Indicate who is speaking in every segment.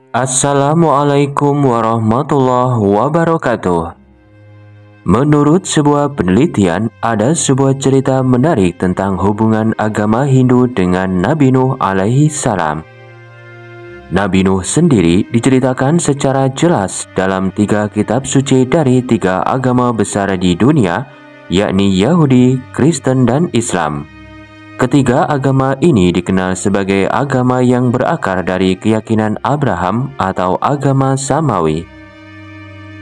Speaker 1: Assalamualaikum warahmatullahi wabarakatuh. Menurut sebuah penelitian, ada sebuah cerita menarik tentang hubungan agama Hindu dengan Nabi Nuh alaihi salam. Nabi Nuh sendiri diceritakan secara jelas dalam 3 kitab suci dari 3 agama besar di dunia, yakni Yahudi, Kristen, dan Islam. Ketiga agama ini dikenal sebagai agama yang berakar dari keyakinan Abraham atau agama Samawi.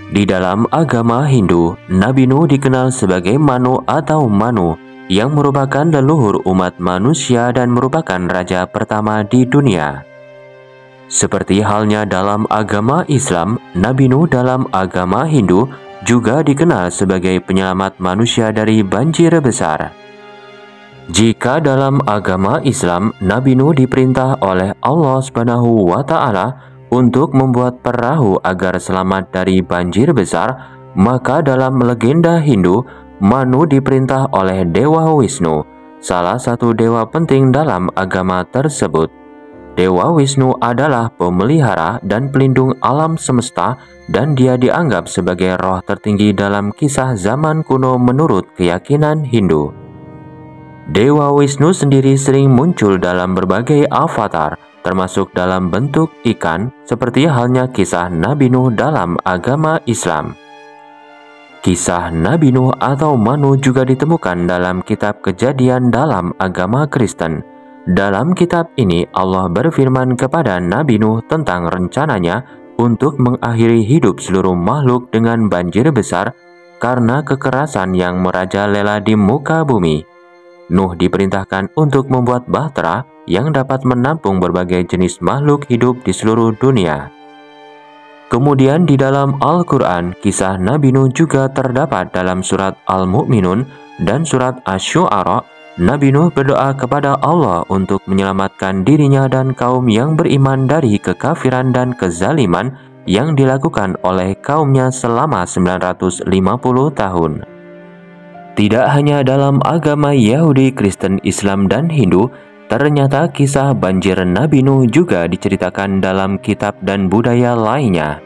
Speaker 1: Di dalam agama Hindu, Nabi Nuh dikenal sebagai Manu atau Manu, yang merupakan leluhur umat manusia dan merupakan raja pertama di dunia. Seperti halnya dalam agama Islam, Nabi Nuh dalam agama Hindu juga dikenal sebagai penyelamat manusia dari banjir besar. Jika dalam agama Islam, Nabi Nuh diperintah oleh Allah Subhanahu wa Ta'ala untuk membuat perahu agar selamat dari banjir besar, maka dalam legenda Hindu, Manu diperintah oleh Dewa Wisnu, salah satu dewa penting dalam agama tersebut. Dewa Wisnu adalah pemelihara dan pelindung alam semesta, dan dia dianggap sebagai roh tertinggi dalam kisah zaman kuno menurut keyakinan Hindu. Dewa Wisnu sendiri sering muncul dalam berbagai avatar, termasuk dalam bentuk ikan, seperti halnya kisah Nabi Nuh dalam agama Islam. Kisah Nabi Nuh atau Manu juga ditemukan dalam kitab Kejadian dalam agama Kristen. Dalam kitab ini, Allah berfirman kepada Nabi Nuh tentang rencananya untuk mengakhiri hidup seluruh makhluk dengan banjir besar karena kekerasan yang merajalela di muka bumi. Nuh diperintahkan untuk membuat bahtera yang dapat menampung berbagai jenis makhluk hidup di seluruh dunia. Kemudian di dalam Al-Quran, kisah Nabi Nuh juga terdapat dalam surat Al-Mu'minun dan surat Asy-Syu'ara. Nabi Nuh berdoa kepada Allah untuk menyelamatkan dirinya dan kaum yang beriman dari kekafiran dan kezaliman yang dilakukan oleh kaumnya selama 950 tahun. Tidak hanya dalam agama Yahudi, Kristen, Islam, dan Hindu, ternyata kisah banjir Nabi Nuh juga diceritakan dalam kitab dan budaya lainnya.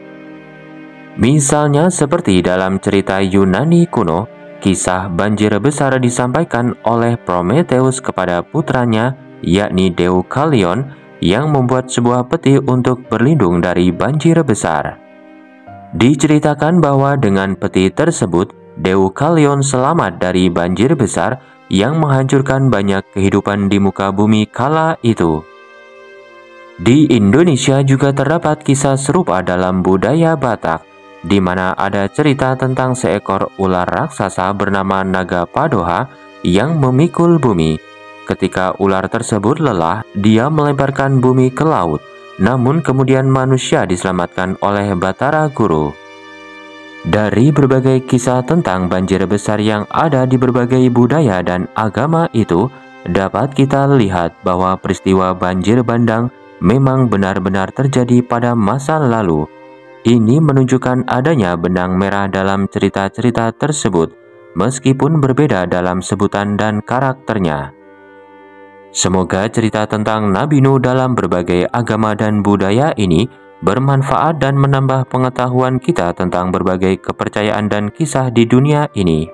Speaker 1: Misalnya seperti dalam cerita Yunani kuno, kisah banjir besar disampaikan oleh Prometheus kepada putranya, yakni Deukalion, yang membuat sebuah peti untuk berlindung dari banjir besar. Diceritakan bahwa dengan peti tersebut, Deukalion selamat dari banjir besar yang menghancurkan banyak kehidupan di muka bumi kala itu. Di Indonesia juga terdapat kisah serupa dalam budaya Batak, di mana ada cerita tentang seekor ular raksasa bernama Naga Padoha yang memikul bumi. Ketika ular tersebut lelah, dia melemparkan bumi ke laut, namun kemudian manusia diselamatkan oleh Batara Guru. Dari berbagai kisah tentang banjir besar yang ada di berbagai budaya dan agama itu, dapat kita lihat bahwa peristiwa banjir bandang memang benar-benar terjadi pada masa lalu. Ini menunjukkan adanya benang merah dalam cerita-cerita tersebut, meskipun berbeda dalam sebutan dan karakternya. Semoga cerita tentang Nabi Nuh dalam berbagai agama dan budaya ini bermanfaat dan menambah pengetahuan kita tentang berbagai kepercayaan dan kisah di dunia ini.